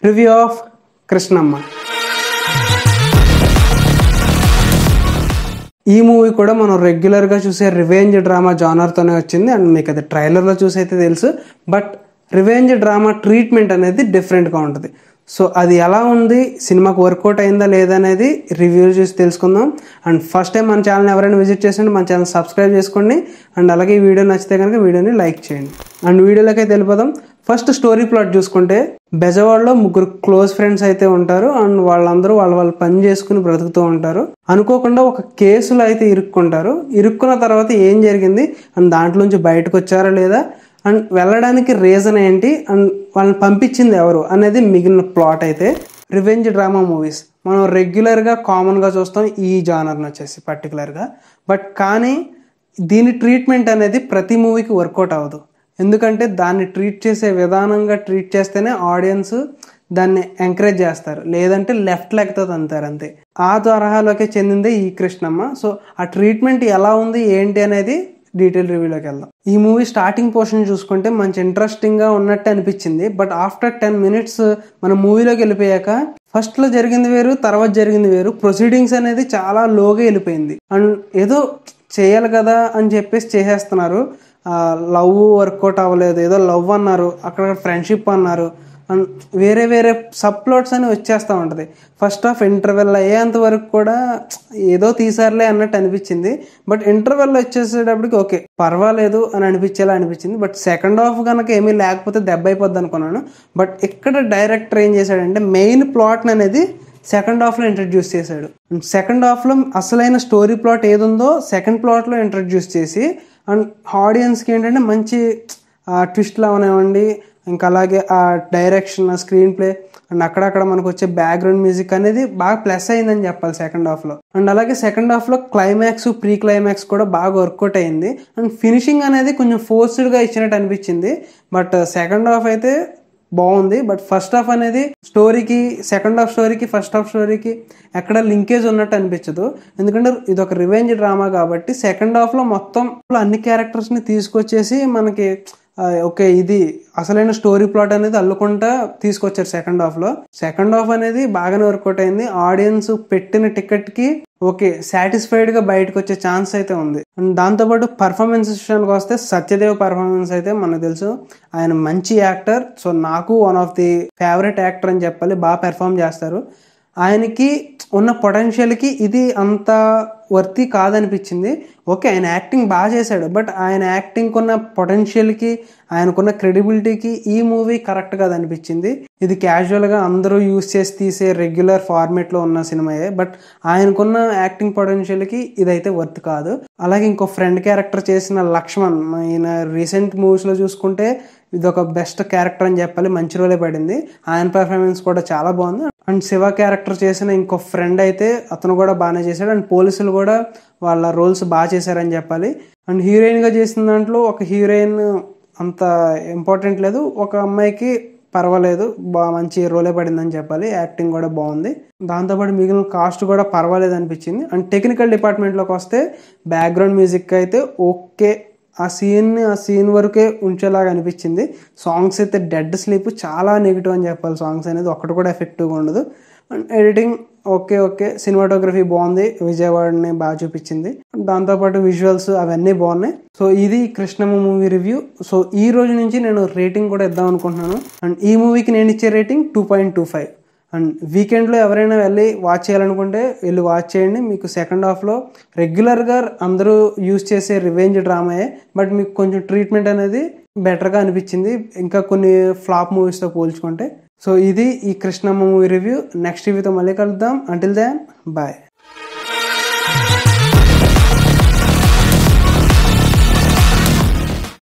Review of Krishnamma. ఈ movie కూడా మనం రెగ్యులర్గా చూసే రివెంజ్ డ్రామా జానర్తోనే వచ్చింది. అండ్ మీకు అది ట్రైలర్లో చూసి అయితే తెలుసు. బట్ రివెంజ్ డ్రామా ట్రీట్మెంట్ అనేది డిఫరెంట్గా ఉంటుంది. సో అది ఎలా ఉంది, సినిమాకి వర్కౌట్ అయిందా లేదా అనేది రివ్యూ చూసి తెలుసుకుందాం. అండ్ ఫస్ట్ టైం మన ఛానల్ ఎవరైనా విజిట్ చేసింటే మన ఛానల్ సబ్స్క్రైబ్ చేసుకోండి. అండ్ అలాగే ఈ వీడియో నచ్చితే కనుక వీడియోని లైక్ చేయండి. అండ్ వీడియోలోకి అయితే వెళ్ళిపోదాం. ఫస్ట్ స్టోరీ ప్లాట్ చూసుకుంటే, బెజవాడలో ముగ్గురు క్లోజ్ ఫ్రెండ్స్ అయితే ఉంటారు. అండ్ వాళ్ళందరూ వాళ్ళ పని చేసుకుని బ్రతుకుతూ ఉంటారు. అనుకోకుండా ఒక కేసులో అయితే ఇరుక్కుంటారు. ఇరుక్కున్న తర్వాత ఏం జరిగింది అండ్ దాంట్లోంచి బయటకు వచ్చారా లేదా, అండ్ వెళ్ళడానికి రీజన్ ఏంటి, అండ్ వాళ్ళని పంపించింది ఎవరు అనేది మిగిలిన ప్లాట్ అయితే. రివెంజ్ డ్రామా మూవీస్ మనం రెగ్యులర్గా కామన్గా చూస్తాం ఈ జానర్ని వచ్చేసి పర్టికులర్గా. బట్ కానీ దీని ట్రీట్మెంట్ అనేది ప్రతి మూవీకి వర్కౌట్ అవ్వదు. ఎందుకంటే దాన్ని ట్రీట్ చేసే విధానంగా ట్రీట్ చేస్తేనే ఆడియన్స్ దాన్ని ఎంకరేజ్ చేస్తారు, లేదంటే లెఫ్ట్ లెగ్తో అంటారు అంతే. ఆ తరహాలోకి చెందిందే ఈ కృష్ణమ్మ. సో ఆ ట్రీట్మెంట్ ఎలా ఉంది ఏంటి అనేది డీటెయిల్ రివ్యూలోకి వెళ్దాం. ఈ మూవీ స్టార్టింగ్ పోర్షన్ చూసుకుంటే మంచి ఇంట్రెస్టింగ్గా ఉన్నట్టు అనిపించింది. బట్ ఆఫ్టర్ 10 minutes మన మూవీలోకి వెళ్ళిపోయాక ఫస్ట్లో జరిగింది వేరు, తర్వాత జరిగింది వేరు. ప్రొసీడింగ్స్ అనేది చాలా లోగా వెళ్ళిపోయింది. అండ్ ఏదో చేయాలి కదా అని చెప్పేసి చేసేస్తున్నారు. లవ్ వర్కౌట్ అవ్వలేదు, ఏదో లవ్ అన్నారు, అక్కడ ఫ్రెండ్షిప్ అన్నారు, అండ్ వేరే వేరే సబ్ ప్లాట్స్ అని వచ్చేస్తూ ఉంటుంది. ఫస్ట్ హాఫ్ ఇంటర్వెల్ అయ్యేంత వరకు కూడా ఏదో తీసారులే అన్నట్టు అనిపించింది. బట్ ఇంటర్వెల్ వచ్చేసేటప్పటికి ఓకే పర్వాలేదు అని అనిపించేలా అనిపించింది. బట్ సెకండ్ హాఫ్ కనుక ఏమీ లేకపోతే దెబ్బ అయిపోద్ది అనుకున్నాను. బట్ ఇక్కడ డైరెక్టర్ ఏం చేశాడంటే మెయిన్ ప్లాట్ని అనేది సెకండ్ హాఫ్లో ఇంట్రడ్యూస్ చేశాడు. సెకండ్ హాఫ్లో అసలైన స్టోరీ ప్లాట్ ఏదుందో సెకండ్ ప్లాట్లో ఇంట్రడ్యూస్ చేసి, అండ్ ఆడియన్స్కి ఏంటంటే మంచి ట్విస్ట్లు అవనివ్వండి, ఇంకా అలాగే ఆ డైరెక్షన్, స్క్రీన్ ప్లే, అండ్ అక్కడక్కడ మనకు వచ్చే బ్యాక్గ్రౌండ్ మ్యూజిక్ అనేది బాగా ప్లస్ అయిందని చెప్పాలి సెకండ్ హాఫ్లో. అండ్ అలాగే సెకండ్ హాఫ్లో క్లైమాక్స్, ప్రీ క్లైమాక్స్ కూడా బాగా వర్కౌట్ అయింది. అండ్ ఫినిషింగ్ అనేది కొంచెం ఫోర్స్డ్గా ఇచ్చినట్టు అనిపించింది. బట్ సెకండ్ హాఫ్ అయితే బాగుంది. బట్ ఫస్ట్ హాఫ్ అనేది స్టోరీకి, సెకండ్ హాఫ్ స్టోరీకి ఫస్ట్ హాఫ్ స్టోరీకి ఎక్కడ లింకేజ్ ఉన్నట్టు అనిపించదు. ఎందుకంటే ఇది ఒక రివెంజ్ డ్రామా కాబట్టి సెకండ్ హాఫ్లో మొత్తం అన్ని క్యారెక్టర్స్ని తీసుకొచ్చేసి మనకి ఓకే ఇది అసలైన స్టోరీ ప్లాట్ అనేది అల్లుకుంటా తీసుకొచ్చారు సెకండ్ హాఫ్లో. సెకండ్ హాఫ్ అనేది బాగానే వర్కౌట్ అయింది. ఆడియన్స్ పెట్టిన టికెట్కి ఓకే సాటిస్ఫైడ్గా బయటకు వచ్చే ఛాన్స్ అయితే ఉంది. అండ్ దాంతోపాటు పర్ఫార్మెన్స్ విషయానికి వస్తే సత్యదేవ్ పర్ఫార్మెన్స్ అయితే మనకు తెలుసు, ఆయన మంచి యాక్టర్. సో నాకు one of the favourite actor అని చెప్పాలి. బాగా పెర్ఫామ్ చేస్తారు. ఆయనకి ఉన్న పొటెన్షియల్కి ఇది అంత వర్తి కాదనిపించింది. ఓకే ఆయన యాక్టింగ్ బాగా చేశాడు, బట్ ఆయన యాక్టింగ్ ఉన్న పొటెన్షియల్కి, ఆయనకున్న క్రెడిబిలిటీకి ఈ మూవీ కరెక్ట్ కాదనిపించింది. ఇది క్యాజువల్గా అందరూ యూజ్ చేసి తీసే రెగ్యులర్ ఫార్మేట్లో ఉన్న సినిమాయే, బట్ ఆయనకున్న యాక్టింగ్ పొటెన్షియల్కి ఇదైతే వర్త్ కాదు. అలాగే ఇంకో ఫ్రెండ్ క్యారెక్టర్ చేసిన లక్ష్మణ్, ఆయన రీసెంట్ మూవీస్లో చూసుకుంటే ఇది ఒక బెస్ట్ క్యారెక్టర్ అని చెప్పాలి, మంచి రోలే పడింది. ఆయన పర్ఫార్మెన్స్ కూడా చాలా బాగుంది. అండ్ శివ క్యారెక్టర్ చేసిన ఇంకో ఫ్రెండ్ అయితే అతను కూడా బాగానే చేశాడు. అండ్ పోలీసులు కూడా వాళ్ళ రోల్స్ బాగా చేశారని చెప్పాలి. అండ్ హీరోయిన్గా చేసిన దాంట్లో ఒక హీరోయిన్ అంత ఇంపార్టెంట్ లేదు, ఒక అమ్మాయికి పర్వాలేదు, బాగా మంచి రోలే పడిందని చెప్పాలి. యాక్టింగ్ కూడా బాగుంది. దాంతోపాటు మిగిలిన కాస్ట్ కూడా పర్వాలేదు అనిపించింది. అండ్ టెక్నికల్ డిపార్ట్మెంట్లోకి వస్తే బ్యాక్గ్రౌండ్ మ్యూజిక్ అయితే ఓకే, ఆ సీన్ వరకే ఉంచేలాగా అనిపించింది. సాంగ్స్ అయితే డెడ్ స్లీప్, చాలా నెగిటివ్ అని చెప్పాలి. సాంగ్స్ అనేది ఒక్కటి కూడా ఎఫెక్టివ్గా ఉండదు. అండ్ ఎడిటింగ్ ఓకే, సినిమాటోగ్రఫీ బాగుంది, విజయవాడని బాగా చూపించింది. దాంతోపాటు విజువల్స్ అవన్నీ బాగున్నాయి. సో ఇది కృష్ణమ్మ మూవీ రివ్యూ. సో ఈ రోజు నుంచి నేను రేటింగ్ కూడా ఇద్దాం అనుకుంటున్నాను. అండ్ ఈ మూవీకి నేను ఇచ్చే రేటింగ్ 2.25. అండ్ వీకెండ్లో ఎవరైనా వెళ్ళి వాచ్ చేయాలనుకుంటే వెళ్ళి వాచ్ చేయండి. మీకు సెకండ్ హాఫ్లో రెగ్యులర్గా అందరూ యూజ్ చేసే రివెంజ్ డ్రామాయే, బట్ మీకు కొంచెం ట్రీట్మెంట్ అనేది బెటర్గా అనిపించింది ఇంకా కొన్ని ఫ్లాప్ మూవీస్తో పోల్చుకుంటే. సో ఇది ఈ కృష్ణమ్మ మూవీ రివ్యూ. నెక్స్ట్ రివ్యూతో మళ్ళీ కలుద్దాం. Until then bye.